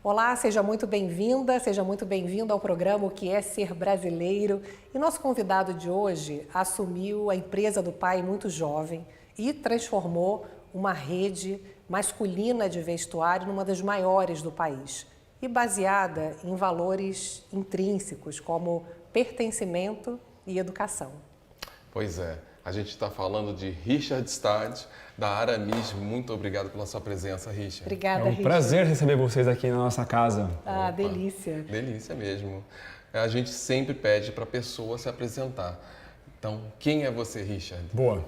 Olá, seja muito bem-vinda, seja muito bem-vindo ao programa O que é Ser Brasileiro. E nosso convidado de hoje assumiu a empresa do pai muito jovem e transformou uma rede masculina de vestuário numa das maiores do país e baseada em valores intrínsecos como pertencimento e educação. Pois é, a gente está falando de Richard Stade, da Aramis. Muito obrigado pela sua presença, Richard. Obrigada, É um Richard. prazer receber vocês aqui na nossa casa. Ah, delícia. Delícia mesmo. A gente sempre pede para a pessoa se apresentar. Então, quem é você, Richard? Boa.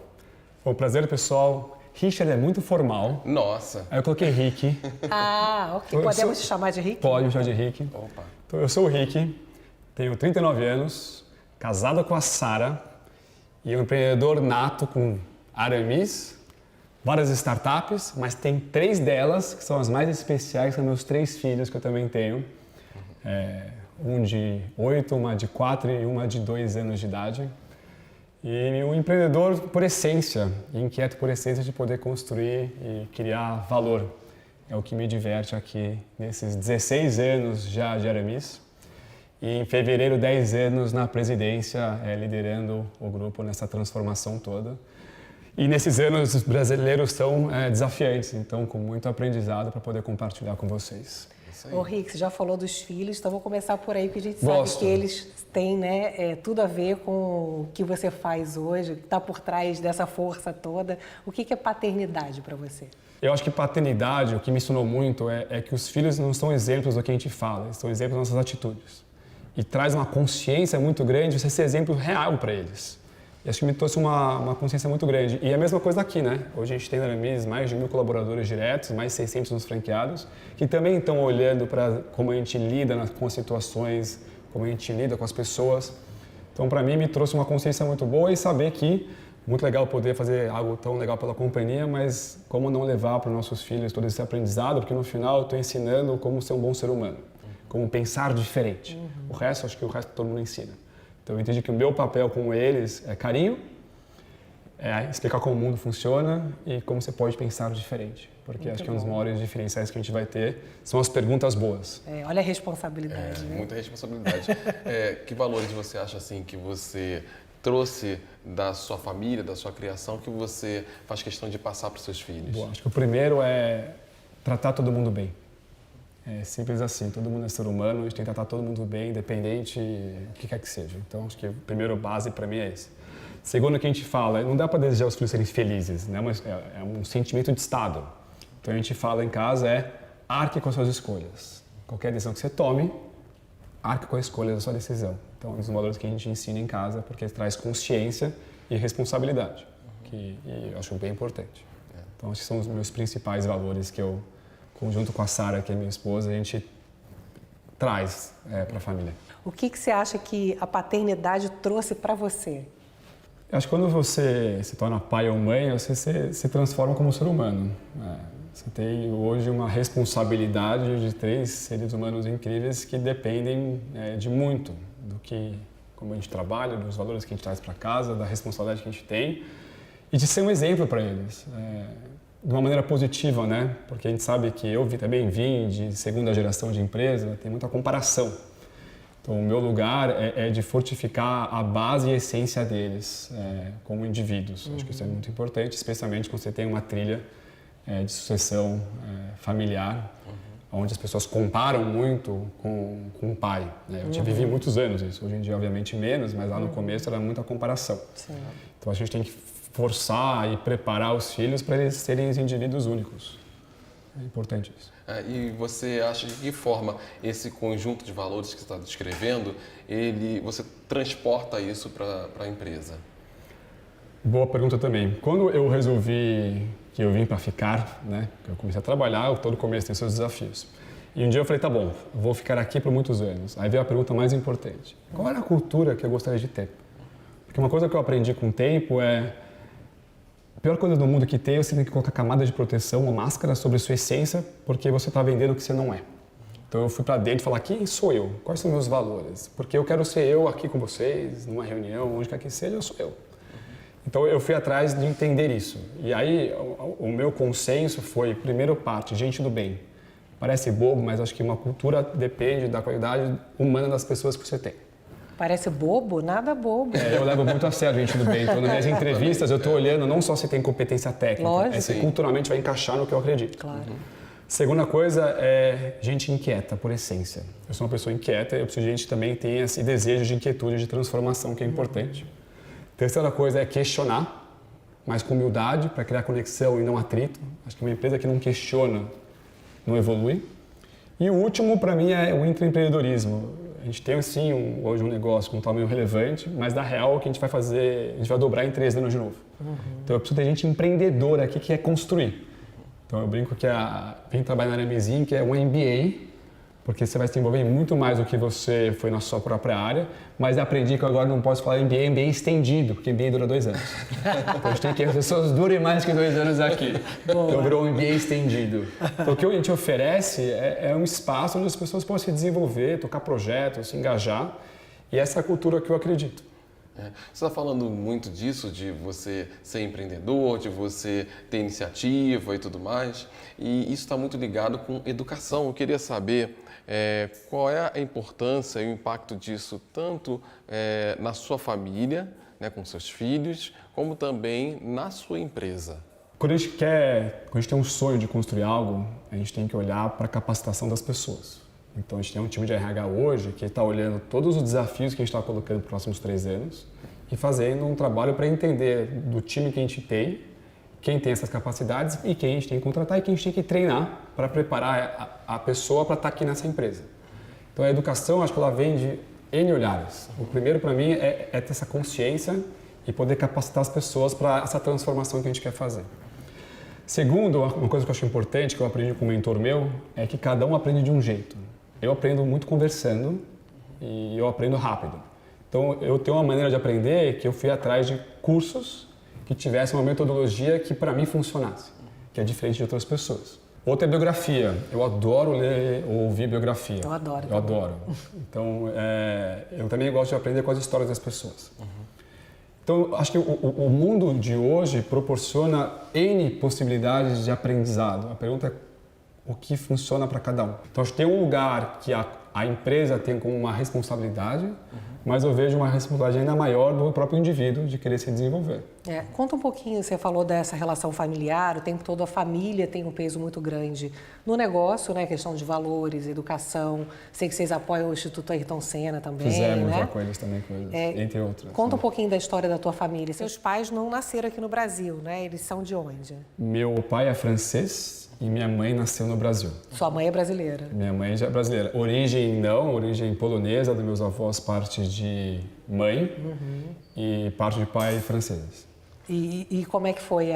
Bom, prazer, pessoal. Richard é muito formal. Nossa! Aí eu coloquei Rick. Ah, ok. Podemos te chamar de Rick? Pode me chamar de Rick. Opa! Então, eu sou o Rick, tenho 39 anos, casado com a Sara e um empreendedor nato com Aramis, várias startups, mas tem 3 delas que são as mais especiais, são meus 3 filhos que eu também tenho. Um de 8, uma de 4 e uma de 2 anos de idade. E um empreendedor por essência, inquieto por essência de poder construir e criar valor. É o que me diverte aqui nesses 16 anos já de Aramis. E em fevereiro, 10 anos na presidência, liderando o grupo nessa transformação toda. E nesses anos, os brasileiros são desafiantes, então com muito aprendizado para poder compartilhar com vocês. Ô Rick, você já falou dos filhos, então vou começar por aí, porque a gente Gosto. sabe que eles têm tudo a ver com o que você faz hoje, o que está por trás dessa força toda. O que é paternidade para você? Eu acho que paternidade, o que me ensinou muito é que os filhos não são exemplos do que a gente fala, eles são exemplos das nossas atitudes. E traz uma consciência muito grande você ser exemplo real para eles. E acho que me trouxe uma consciência muito grande. E é a mesma coisa aqui, né? Hoje a gente tem na Aramis mais de 1.000 colaboradores diretos, mais 600 nos franqueados, que também estão olhando para como a gente lida com as situações, como a gente lida com as pessoas. Então, para mim, me trouxe uma consciência muito boa e saber que muito legal poder fazer algo tão legal pela companhia, mas como não levar para os nossos filhos todo esse aprendizado, porque no final eu estou ensinando como ser um bom ser humano, como pensar diferente. O resto, acho que o resto todo mundo ensina. Então eu entendi que o meu papel com eles é carinho, é explicar como o mundo funciona e como você pode pensar diferente. Porque acho que um dos maiores diferenciais que a gente vai ter são as perguntas boas. Olha a responsabilidade, né? Muita responsabilidade. Que valores você acha assim que você trouxe da sua família, da sua criação, que você faz questão de passar para os seus filhos? Bom, acho que o primeiro é tratar todo mundo bem. É simples assim, todo mundo é ser humano, a gente tem que tratar todo mundo bem, independente do que quer que seja. Então, acho que a primeira base para mim é esse. Segundo, o que a gente fala, não dá para desejar os filhos serem felizes, né? Mas é um sentimento de Estado. Então, a gente fala em casa arque com as suas escolhas. Qualquer decisão que você tome, arque com a escolha da sua decisão. Então, é um dos valores que a gente ensina em casa, porque traz consciência e responsabilidade, que eu acho bem importante. Então, acho que são os meus principais valores que eu, junto com a Sara, que é minha esposa, a gente traz para a família. O que você acha que a paternidade trouxe para você? Eu acho que quando você se torna pai ou mãe, você se transforma como ser humano. Você tem hoje uma responsabilidade de 3 seres humanos incríveis que dependem de muito do que, como a gente trabalha, dos valores que a gente traz para casa, da responsabilidade que a gente tem e de ser um exemplo para eles. De uma maneira positiva, né? Porque a gente sabe que eu também vim de segunda geração de empresa, tem muita comparação. Então, o meu lugar é de fortificar a base e a essência deles como indivíduos. Acho que isso é muito importante, especialmente quando você tem uma trilha de sucessão familiar, onde as pessoas comparam muito com o pai. Né? Eu vivi muitos anos isso, hoje em dia obviamente menos, mas lá no começo era muita comparação. Sim. Então, a gente tem que forçar e preparar os filhos para eles serem os indivíduos únicos. É importante isso. E você acha de que forma esse conjunto de valores que você está descrevendo, você transporta isso para a empresa? Boa pergunta também. Quando eu resolvi que eu vim para ficar, né, eu comecei a trabalhar, todo começo tem seus desafios. E um dia eu falei, tá bom, vou ficar aqui por muitos anos. Aí veio a pergunta mais importante. Qual era a cultura que eu gostaria de ter? Porque uma coisa que eu aprendi com o tempo a pior coisa do mundo que tem, você tem que colocar camada de proteção, uma máscara sobre a sua essência, porque você está vendendo o que você não é. Então eu fui para dentro e falar, quem sou eu? Quais são meus valores? Porque eu quero ser eu aqui com vocês, numa reunião, onde quer que seja, eu sou eu. Então eu fui atrás de entender isso. E aí o meu consenso foi, primeiro parte, gente do bem. Parece bobo, mas acho que uma cultura depende da qualidade humana das pessoas que você tem. Parece bobo? Nada bobo. Eu levo muito a sério, gente do bem. Então, nas minhas entrevistas, eu estou olhando não só se tem competência técnica, Lógico. é se culturalmente vai encaixar no que eu acredito. Claro. Segunda coisa é gente inquieta, por essência. Eu sou uma pessoa inquieta e eu preciso de gente que também tenha esse desejo de inquietude, de transformação, que é importante. Terceira coisa é questionar, mas com humildade, para criar conexão e não atrito. Acho que uma empresa que não questiona não evolui. E o último, para mim, é o intraempreendedorismo. A gente tem, sim, hoje um negócio com um tamanho relevante, mas da real, o que a gente vai fazer, a gente vai dobrar em 3 anos de novo. Então, eu preciso ter gente empreendedora aqui que quer construir. Então, eu brinco que vem trabalhar na Aramezinho, que é um MBA, porque você vai se envolver em muito mais do que você foi na sua própria área, mas aprendi que eu agora não posso falar MBA estendido, porque MBA dura 2 anos. Então, a gente tem que as pessoas durem mais que 2 anos aqui. Então, virou um MBA estendido. Então, o que a gente oferece é um espaço onde as pessoas possam se desenvolver, tocar projetos, se engajar, e essa é a cultura que eu acredito. Você está falando muito disso, de você ser empreendedor, de você ter iniciativa e tudo mais, e isso está muito ligado com educação. Eu queria saber qual é a importância e o impacto disso tanto na sua família, né, com seus filhos, como também na sua empresa. Quando a gente tem um sonho de construir algo, a gente tem que olhar para a capacitação das pessoas. Então, a gente tem um time de RH hoje que está olhando todos os desafios que a gente está colocando nos próximos 3 anos e fazendo um trabalho para entender do time que a gente tem, quem tem essas capacidades e quem a gente tem que contratar e quem a gente tem que treinar para preparar a pessoa para estar aqui nessa empresa. Então, a educação, acho que ela vem de N olhares. O primeiro, para mim, é ter essa consciência e poder capacitar as pessoas para essa transformação que a gente quer fazer. Segundo, uma coisa que eu acho importante, que eu aprendi com um mentor meu, é que cada um aprende de um jeito. Eu aprendo muito conversando e eu aprendo rápido. Então, eu tenho uma maneira de aprender que eu fui atrás de cursos que tivessem uma metodologia que para mim funcionasse, que é diferente de outras pessoas. Outra é biografia. Eu adoro ler ou ouvir biografia. Eu adoro. Eu adoro. Então, eu também gosto de aprender com as histórias das pessoas. Então, acho que o mundo de hoje proporciona N possibilidades de aprendizado. A pergunta é o que funciona para cada um. Então, acho que tem um lugar que a empresa tem como uma responsabilidade, mas eu vejo uma responsabilidade ainda maior do próprio indivíduo de querer se desenvolver. Conta um pouquinho, você falou dessa relação familiar, o tempo todo a família tem um peso muito grande no negócio, né? Questão de valores, educação. Sei que vocês apoiam o Instituto Ayrton Senna também, Fizemos né? já com eles também, entre outras. Conta um pouquinho da história da tua família. Seus pais não nasceram aqui no Brasil, né? Eles são de onde? Meu pai é francês e minha mãe nasceu no Brasil. Sua mãe é brasileira? Minha mãe já é brasileira. Origem polonesa, dos meus avós, parte de mãe e parte de pai franceses. E como é que foi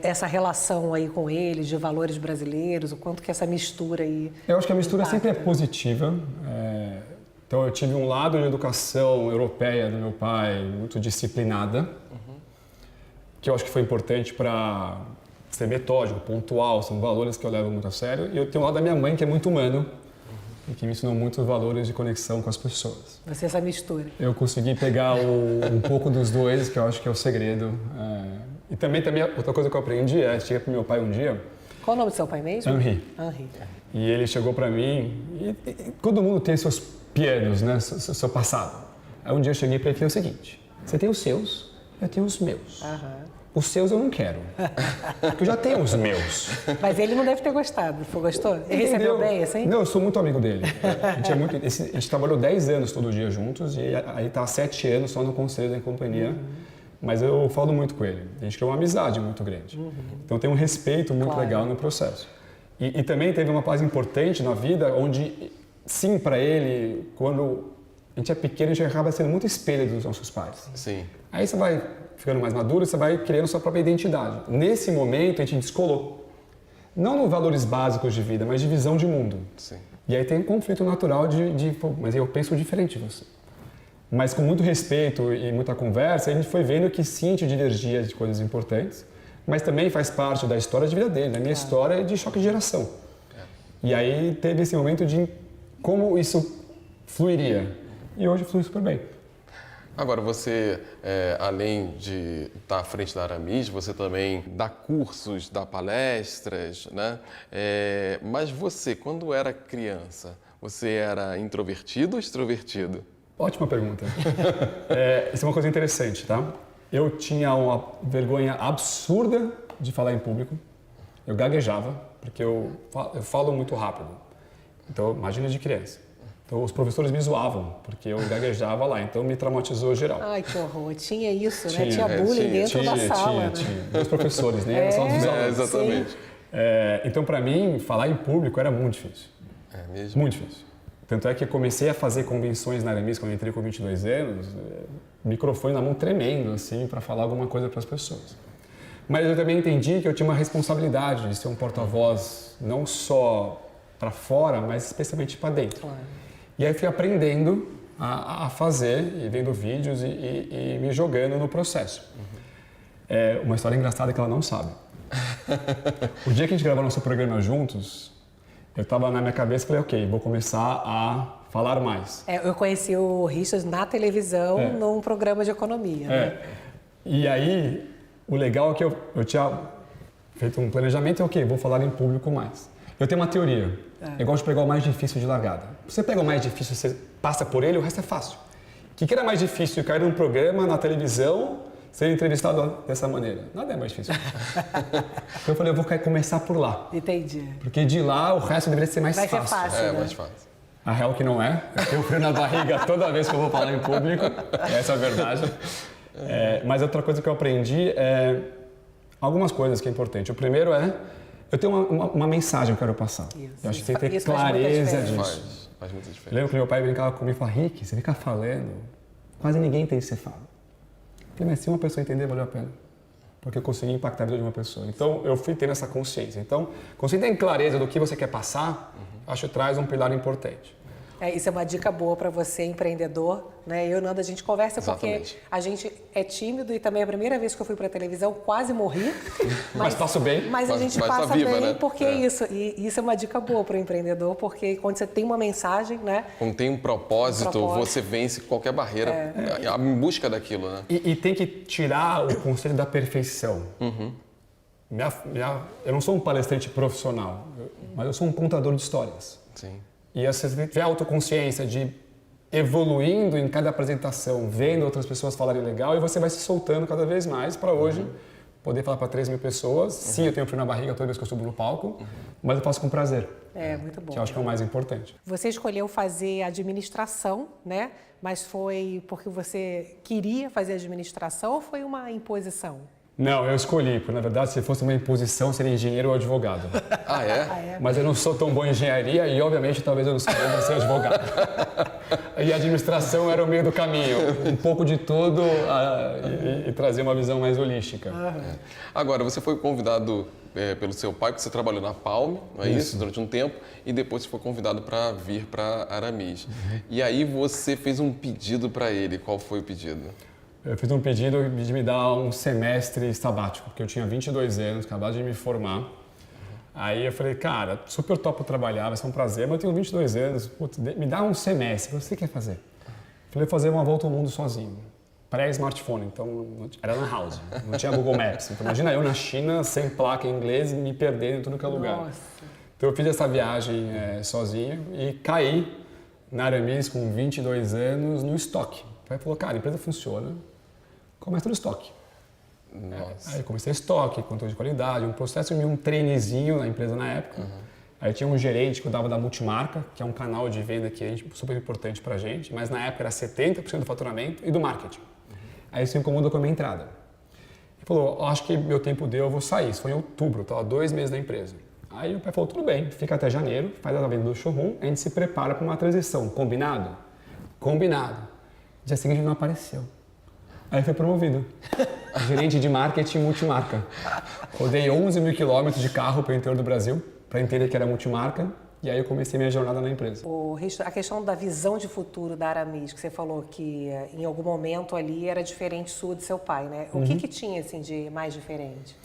essa relação aí com eles, de valores brasileiros, o quanto que essa mistura aí... Eu acho que a mistura impacta? sempre é positiva. Então, eu tive um lado de educação europeia do meu pai, muito disciplinada, que eu acho que foi importante para ser metódico, pontual, são valores que eu levo muito a sério. E eu tenho um lado da minha mãe, que é muito humano, e que me ensinou muitos valores de conexão com as pessoas. Você essa mistura. Eu consegui pegar um pouco dos dois, que eu acho que é o segredo. E também outra coisa que eu aprendi cheguei para meu pai um dia. Qual o nome do seu pai mesmo? Henri. Henri. E ele chegou para mim, e todo mundo tem seus pianos, né, seu passado. Aí um dia eu cheguei para ele e falei o seguinte: você tem os seus, eu tenho os meus. Os seus eu não quero, porque eu já tenho os meus. Mas ele não deve ter gostado. Gostou? Ele recebeu bem, assim? Não, eu sou muito amigo dele. A gente trabalhou 10 anos todo dia juntos e aí tá há 7 anos só no conselho da companhia. Mas eu falo muito com ele. A gente criou uma amizade muito grande. Então tem um respeito muito legal no processo. E também teve uma fase importante na vida onde, sim, para ele, quando a gente é pequeno, a gente acaba sendo muito espelho dos nossos pais. Sim. Aí você vai ficando mais maduro, você vai criando sua própria identidade. Nesse momento, a gente descolou. Não nos valores básicos de vida, mas de visão de mundo. Sim. E aí tem um conflito natural pô, mas eu penso diferente de você. Mas com muito respeito e muita conversa, a gente foi vendo que sim, tinha divergia de coisas importantes, mas também faz parte da história de vida dele. Da minha história é de choque de geração. E aí teve esse momento de como isso fluiria. E hoje flui super bem. Agora, você, além de estar à frente da Aramis, você também dá cursos, dá palestras, né? Mas você, quando era criança, você era introvertido ou extrovertido? Ótima pergunta. Isso é uma coisa interessante, tá? Eu tinha uma vergonha absurda de falar em público. Eu gaguejava, porque eu falo muito rápido. Então, imagina de criança. Então, os professores me zoavam, porque eu gaguejava lá. Então, me traumatizou geral. Ai, que horror. Tinha isso, né? Tinha bullying dentro da sala, né? Tinha. Os professores, né? Só dos alunos. Exatamente. Então, para mim, falar em público era muito difícil. É mesmo? Muito difícil. Tanto é que eu comecei a fazer convenções na Aramis quando eu entrei com 22 anos, microfone na mão tremendo, assim, para falar alguma coisa para as pessoas. Mas eu também entendi que eu tinha uma responsabilidade de ser um porta-voz, não só para fora, mas especialmente para dentro. Claro. E aí fui aprendendo a fazer, e vendo vídeos e me jogando no processo. Uma história engraçada que ela não sabe. O dia que a gente gravou nosso programa juntos, eu estava na minha cabeça e falei, ok, vou começar a falar mais. Eu conheci o Richard na televisão, num programa de economia. Né? E aí, o legal é que eu tinha feito um planejamento e, ok, vou falar em público mais. Eu tenho uma teoria. Eu gosto de pegar o mais difícil de largada. Você pega o mais difícil, você passa por ele, o resto é fácil. O que era mais difícil? Cair num programa, na televisão, ser entrevistado dessa maneira. Nada é mais difícil. Então eu falei, eu vou começar por lá. Entendi. Porque de lá, o resto deveria ser mais fácil. Vai ser fácil, né? Mais fácil. A real que não é. Eu tenho frio na barriga toda vez que eu vou falar em público. Essa é a verdade. Mas outra coisa que eu aprendi é algumas coisas que é importante. O primeiro eu tenho uma mensagem que eu quero passar. Isso. Eu acho que tem que ter Isso faz muita clareza diferença. disso. Faz muita diferença. Eu lembro que meu pai brincava comigo e falava, Rick, você fica falando, quase ninguém tem isso que você fala. Eu falei, mas se uma pessoa entender, valeu a pena. Porque eu consegui impactar a vida de uma pessoa. Então, eu fui tendo essa consciência. Então, quando você tem clareza do que você quer passar, acho que traz um pilar importante. Isso é uma dica boa para você, empreendedor, né? Eu e o Nando, a gente conversa Exatamente. porque a gente é tímido e também a primeira vez que eu fui para televisão quase morri. Mas passo bem. Mas a gente Mas tá passa viva, bem né? porque e isso é uma dica boa para o empreendedor, porque quando você tem uma mensagem, né? Quando tem um propósito, você vence qualquer barreira em busca daquilo, né? E tem que tirar o conceito da perfeição. Eu não sou um palestrante profissional, mas eu sou um contador de histórias. Sim. E você tiver a autoconsciência de evoluindo em cada apresentação, vendo outras pessoas falarem legal, e você vai se soltando cada vez mais para hoje poder falar para 3.000 pessoas. Sim, eu tenho frio na barriga toda vez que eu subo no palco, mas eu faço com prazer. Muito bom. Que eu acho que é o mais importante. Você escolheu fazer administração, né? Mas foi porque você queria fazer administração ou foi uma imposição? Não, eu escolhi, porque na verdade se fosse uma imposição seria engenheiro ou advogado. Ah, é? Mas eu não sou tão bom em engenharia e obviamente talvez eu não saiba ser advogado. E a administração era o meio do caminho, um pouco de tudo e trazer uma visão mais holística. Agora, você foi convidado pelo seu pai, porque você trabalhou na Palme, não é isso? Durante um tempo, e depois você foi convidado para vir para Aramis. E aí você fez um pedido para ele. Qual foi o pedido? Eu fiz um pedido de me dar um semestre sabático, porque eu tinha 22 anos, acabado de me formar. Aí eu falei, cara, super topo trabalhar, vai ser um prazer, mas eu tenho 22 anos, putz, me dá um semestre, o que você quer fazer? Falei, fazer uma volta ao mundo sozinho, pré-smartphone, então era na house, não tinha Google Maps. Então imagina eu na China, sem placa em inglês, me perdendo em tudo que é lugar. Nossa. Então eu fiz essa viagem sozinho e caí na Aramis com 22 anos no estoque. O pai falou, cara, a empresa funciona, começa no estoque. Nossa. Aí eu comecei estoque, controle de qualidade, um processo e um traineezinho na empresa na época. Aí tinha um gerente que cuidava da multimarca, que é um canal de venda que é super importante pra gente, mas na época era 70% do faturamento e do marketing. Aí isso incomodou com a minha entrada. Ele falou, acho que meu tempo deu, eu vou sair. Isso foi em outubro, eu estava 2 meses na empresa. Aí o pai falou, tudo bem, fica até janeiro, faz a venda do showroom, a gente se prepara para uma transição. Combinado? Combinado. Dia seguinte ele não apareceu. Aí foi promovido. Gerente de marketing multimarca. Rodei 11 mil quilômetros de carro pelo interior do Brasil para entender que era multimarca e aí eu comecei minha jornada na empresa. A questão da visão de futuro da Aramis, que você falou que em algum momento ali era diferente sua de seu pai, né? O que tinha assim de mais diferente?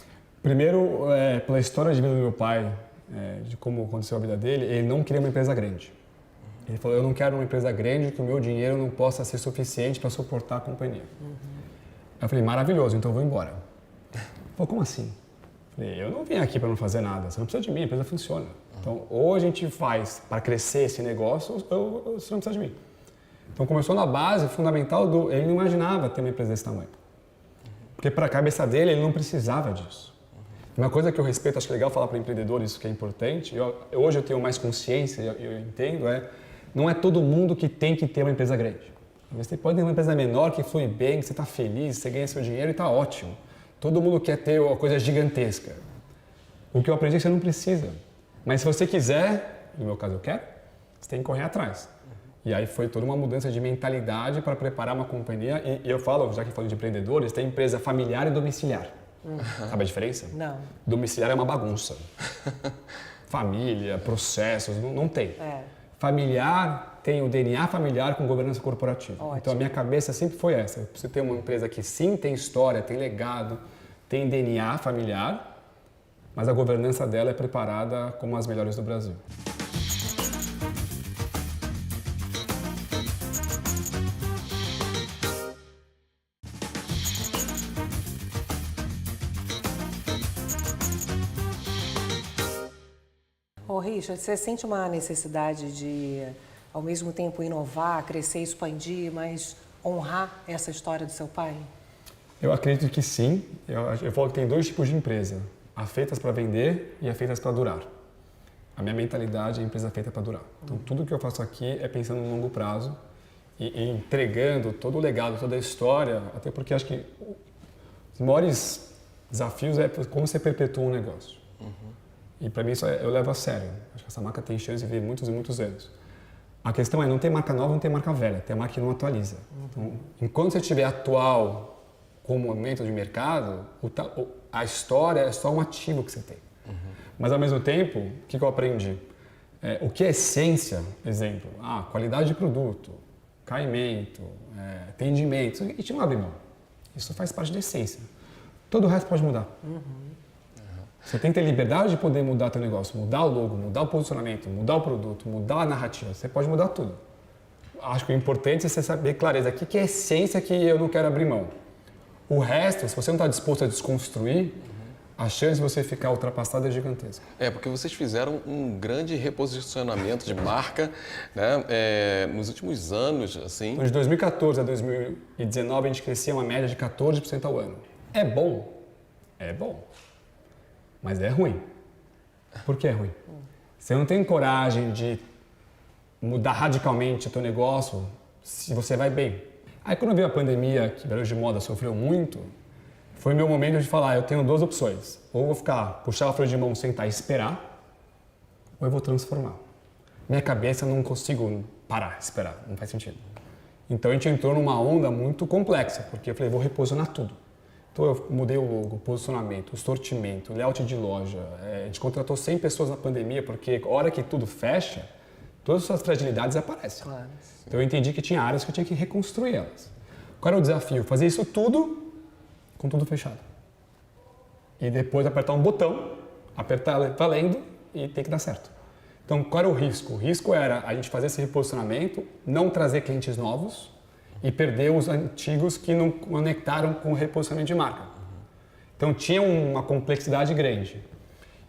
Primeiro, pela história de vida do meu pai, de como aconteceu a vida dele, ele não queria uma empresa grande. Ele falou, eu não quero uma empresa grande que o meu dinheiro não possa ser suficiente para suportar a companhia. Eu falei, maravilhoso, então eu vou embora. Ele falou, como assim? Eu falei, eu não vim aqui para não fazer nada, você não precisa de mim, a empresa funciona. Então, ou a gente faz para crescer esse negócio, ou você não precisa de mim. Então, começou na base fundamental ele não imaginava ter uma empresa desse tamanho. Porque para a cabeça dele, ele não precisava disso. Uma coisa que eu respeito, acho que é legal falar para empreendedores, isso que é importante, hoje eu tenho mais consciência, eu entendo, não é todo mundo que tem que ter uma empresa grande. Você pode ter uma empresa menor que flui bem, que você está feliz, você ganha seu dinheiro e está ótimo. Todo mundo quer ter uma coisa gigantesca. O que eu aprendi é que você não precisa. Mas se você quiser, no meu caso eu quero, você tem que correr atrás. E aí foi toda uma mudança de mentalidade para preparar uma companhia. E eu falo, já que falo de empreendedores, tem empresa familiar e domiciliar. Sabe a diferença? Não. Domiciliar é uma bagunça. Família, processos, não tem. Familiar tem o DNA familiar com governança corporativa. Ótimo. Então a minha cabeça sempre foi essa. Eu preciso ter uma empresa que sim tem história, tem legado, tem DNA familiar, mas a governança dela é preparada como as melhores do Brasil. Ô, Richard, você sente uma necessidade de, ao mesmo tempo, inovar, crescer, expandir, mas honrar essa história do seu pai? Eu acredito que sim. Eu falo que tem dois tipos de empresa. A feitas para vender e a feitas para durar. A minha mentalidade é empresa feita para durar. Então, tudo que eu faço aqui é pensando no longo prazo e entregando todo o legado, toda a história, até porque acho que os maiores desafios é como você perpetua um negócio. E para mim isso eu levo a sério. Acho que essa marca tem chance de vir muitos e muitos anos. A questão é, não tem marca nova, não tem marca velha, tem a marca que não atualiza. Então, enquanto você estiver atual com o momento de mercado, a história é só um ativo que você tem. Mas ao mesmo tempo, o que eu aprendi? O que é essência, exemplo, qualidade de produto, caimento, atendimento, a gente não abre mão. Isso faz parte da essência. Todo o resto pode mudar. Você tem que ter liberdade de poder mudar teu negócio, mudar o logo, mudar o posicionamento, mudar o produto, mudar a narrativa. Você pode mudar tudo. Acho que o importante é você saber clareza. O que é a essência que eu não quero abrir mão? O resto, se você não está disposto a desconstruir, a chance de você ficar ultrapassado é gigantesca. Porque vocês fizeram um grande reposicionamento de marca, né? Nos últimos anos, assim. Então, de 2014 a 2019, a gente crescia uma média de 14% ao ano. É bom? É bom. Mas é ruim. Por que é ruim? Você não tem coragem de mudar radicalmente o teu negócio se você vai bem. Aí quando veio a pandemia, que o varejo de moda sofreu muito, foi meu momento de falar, eu tenho duas opções. Ou eu vou puxar o freio de mão, sentar e esperar, ou eu vou transformar. Minha cabeça não consigo parar, esperar, não faz sentido. Então a gente entrou numa onda muito complexa, porque eu falei, vou reposicionar tudo. Então eu mudei o logo, o posicionamento, o sortimento, o layout de loja. A gente contratou 100 pessoas na pandemia, porque a hora que tudo fecha, todas as suas fragilidades aparecem. Claro. Então eu entendi que tinha áreas que eu tinha que reconstruir elas. Qual era o desafio? Fazer isso tudo com tudo fechado. E depois apertar um botão, apertar valendo e tem que dar certo. Então qual era o risco? O risco era a gente fazer esse reposicionamento, não trazer clientes novos, e perder os antigos que não conectaram com o reposicionamento de marca. Então tinha uma complexidade grande.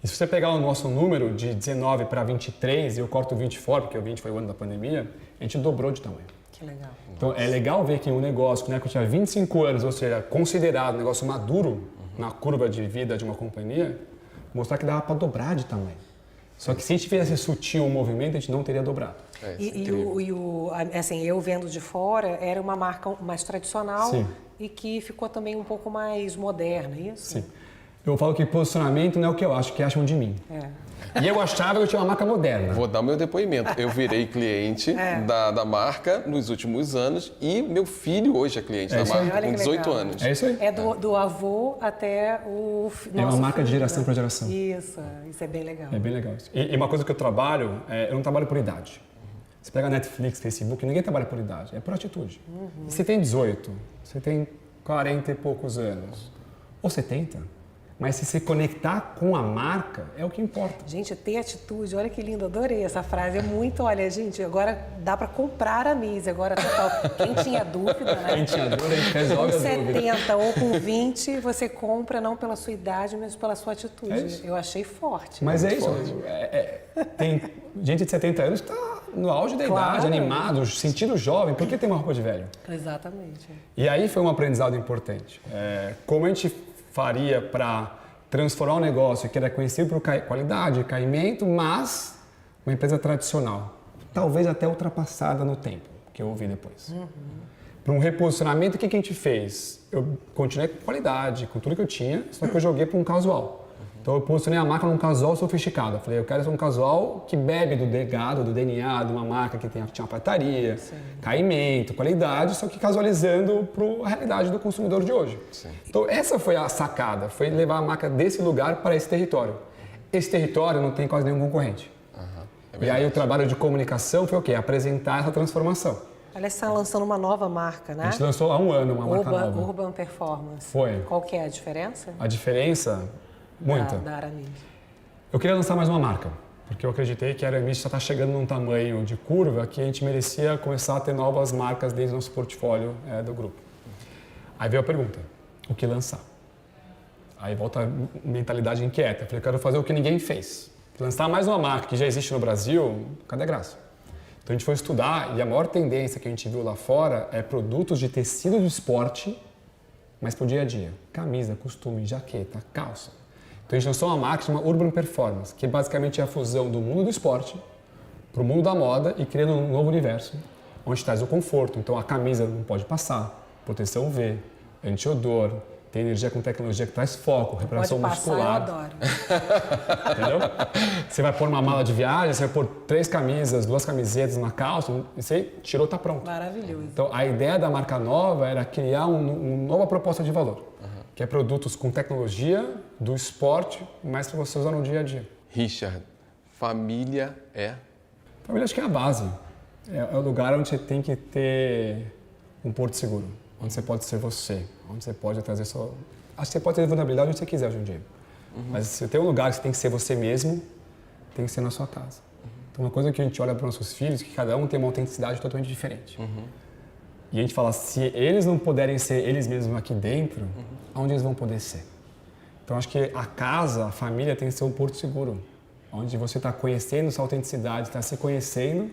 E se você pegar o nosso número de 19 para 23, e eu corto o 20 fora, porque o 20 foi o ano da pandemia, a gente dobrou de tamanho. Que legal. Então é legal ver que um negócio que tinha 25 anos, ou seja, considerado um negócio maduro na curva de vida de uma companhia, mostrar que dava para dobrar de tamanho. Só que se a gente fizesse sutil o movimento, a gente não teria dobrado. Assim, eu vendo de fora, era uma marca mais tradicional. Sim. E que ficou também um pouco mais moderna, é isso? Sim. Eu falo que posicionamento não é o que eu acho, que acham de mim. E eu achava que eu tinha uma marca moderna. Vou dar o meu depoimento. Eu virei cliente da marca nos últimos anos e meu filho hoje é cliente da marca com 18 anos. É isso aí. É do avô até o nosso É uma marca filho, de geração para geração. Isso é bem legal. É bem legal isso. E uma coisa que eu trabalho, eu não trabalho por idade. Você pega Netflix, Facebook, ninguém trabalha por idade, é por atitude. Você tem 18, você tem 40 e poucos anos, ou 70, mas se conectar com a marca é o que importa. Gente, ter atitude, olha que lindo, adorei essa frase. É muito, olha, gente, agora dá para comprar a Mise, agora total. Quem tinha dúvida, né? Quem tinha dúvida, a gente resolve com a dúvida. 70 ou com 20, você compra não pela sua idade, mas pela sua atitude. É isso. Eu achei forte. Mas é isso. Tem gente de 70 anos que está no auge da idade, animado, sentindo jovem. Por que tem uma roupa de velho? Exatamente. E aí foi um aprendizado importante. Como a gente faria para transformar um negócio que era conhecido por qualidade, caimento, mas uma empresa tradicional, talvez até ultrapassada no tempo, que eu ouvi depois. Para um reposicionamento, o que a gente fez? Eu continuei com qualidade, com tudo que eu tinha, só que eu joguei para um casual. Então eu posicionei a marca num casual sofisticado. Eu falei, eu quero ser um casual que bebe do legado, do DNA, de uma marca que tinha uma prataria, caimento, qualidade, só que casualizando para a realidade do consumidor de hoje. Sim. Então essa foi a sacada, foi levar a marca desse lugar para esse território. Esse território não tem quase nenhum concorrente. E aí o trabalho de comunicação foi o quê? Apresentar essa transformação. Aliás, você está lançando uma nova marca, né? A gente lançou há um ano uma marca nova. Urban Performance. Foi. Qual que é a diferença? A diferença... Muita. Da Aramis. Eu queria lançar mais uma marca, porque eu acreditei que a Aramis já está chegando num tamanho de curva que a gente merecia começar a ter novas marcas dentro do nosso portfólio do grupo. Aí veio a pergunta, o que lançar? Aí volta a mentalidade inquieta. Eu falei, eu quero fazer o que ninguém fez. Lançar mais uma marca que já existe no Brasil, cadê a graça? Então a gente foi estudar e a maior tendência que a gente viu lá fora é produtos de tecido de esporte, mas para o dia a dia. Camisa, costume, jaqueta, calça. Então a gente lançou uma marca chamada Urban Performance, que basicamente é a fusão do mundo do esporte para o mundo da moda e criando um novo universo, onde traz o conforto. Então a camisa não pode passar, proteção UV, anti-odor, tem energia com tecnologia que traz foco, reparação muscular. Eu adoro. Entendeu? Você vai pôr uma mala de viagem, você vai pôr 3 camisas, 2 camisetas, uma calça, e você tirou, tá pronto. Maravilhoso. Então a ideia da marca nova era criar uma nova proposta de valor. Que é produtos com tecnologia do esporte, mas para você usar no dia a dia. Richard, família é? Família acho que é a base. É o lugar onde você tem que ter um porto seguro, onde você pode ser você, onde você pode trazer sua... Acho que você pode ter vulnerabilidade onde você quiser hoje em dia. Mas se tem um lugar que você tem que ser você mesmo, tem que ser na sua casa. Então uma coisa que a gente olha para os nossos filhos é que cada um tem uma autenticidade totalmente diferente. E a gente fala, se eles não puderem ser eles mesmos aqui dentro, aonde eles vão poder ser? Então, acho que a casa, a família tem que ser um porto seguro, onde você está conhecendo sua autenticidade, está se conhecendo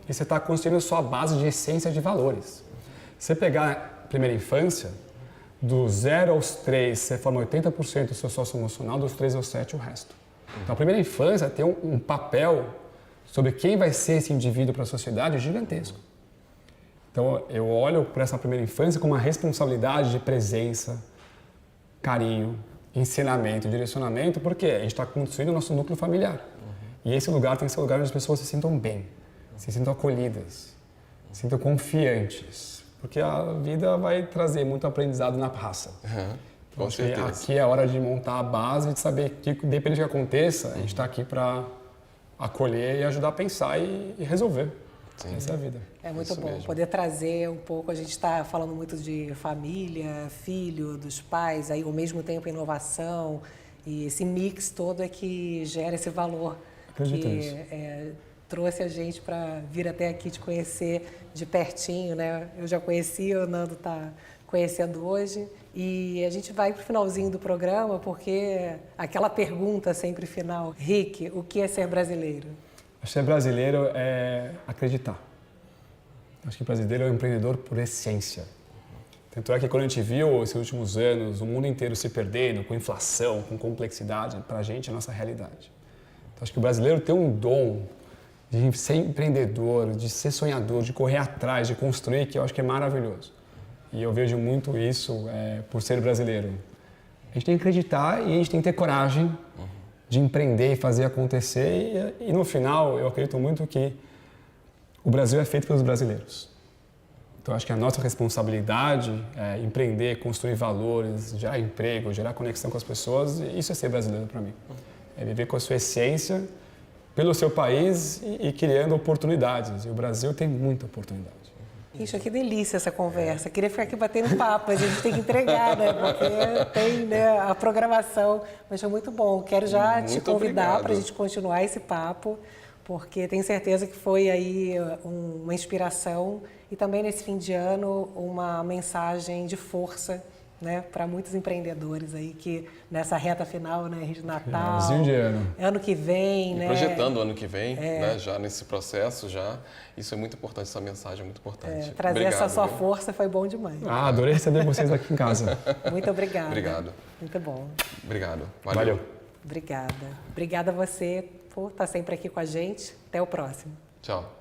e você está construindo sua base de essência de valores. Se você pegar a primeira infância, do 0 aos 3, você forma 80% do seu socioemocional, dos 3 aos 7, o resto. Então, a primeira infância tem um papel sobre quem vai ser esse indivíduo para a sociedade gigantesco. Então, eu olho para essa primeira infância com uma responsabilidade de presença, carinho, ensinamento, direcionamento, porque a gente está construindo o nosso núcleo familiar. E esse lugar tem que ser um lugar onde as pessoas se sintam bem, se sintam acolhidas, se sintam confiantes, porque a vida vai trazer muito aprendizado na raça. Com certeza. Aqui é a hora de montar a base, de saber que, dependendo do que aconteça, a gente está aqui para acolher e ajudar a pensar e resolver. Sim. Essa é a vida. É muito Isso bom mesmo. poder trazer um pouco, a gente está falando muito de família, filho, dos pais, aí ao mesmo tempo inovação, e esse mix todo é que gera esse valor. Acredito que nisso. Trouxe a gente para vir até aqui te conhecer de pertinho, né? Eu já conheci, o Nando está conhecendo hoje, e a gente vai para o finalzinho do programa, porque aquela pergunta sempre final, Rick, o que é ser brasileiro? Ser brasileiro é acreditar. Acho que brasileiro é um empreendedor por essência. Tanto é que quando a gente viu esses últimos anos o mundo inteiro se perdendo com inflação, com complexidade, para a gente é a nossa realidade. Então, acho que o brasileiro tem um dom de ser empreendedor, de ser sonhador, de correr atrás, de construir, que eu acho que é maravilhoso. E eu vejo muito isso por ser brasileiro. A gente tem que acreditar e a gente tem que ter coragem de empreender e fazer acontecer. E no final, eu acredito muito que o Brasil é feito pelos brasileiros. Então, acho que a nossa responsabilidade é empreender, construir valores, gerar emprego, gerar conexão com as pessoas. E isso é ser brasileiro para mim. É viver com a sua essência, pelo seu país e criando oportunidades. E o Brasil tem muita oportunidade. Ixi, que delícia essa conversa. Queria ficar aqui batendo papo, mas a gente tem que entregar, né? Porque tem, né, a programação. Mas foi muito bom. Quero já te convidar para a gente continuar esse papo, porque tenho certeza que foi aí uma inspiração e também nesse fim de ano uma mensagem de força, né, para muitos empreendedores aí que nessa reta final, né, de Natal, ano que vem, né, projetando o ano que vem, né, já nesse processo já, isso é muito importante, essa mensagem é muito importante. Trazer essa sua força foi bom demais. Adorei receber vocês aqui em casa. Muito obrigada. Obrigado. Muito bom. Obrigado. Valeu. Obrigada. Obrigada a você por estar sempre aqui com a gente. Até o próximo. Tchau.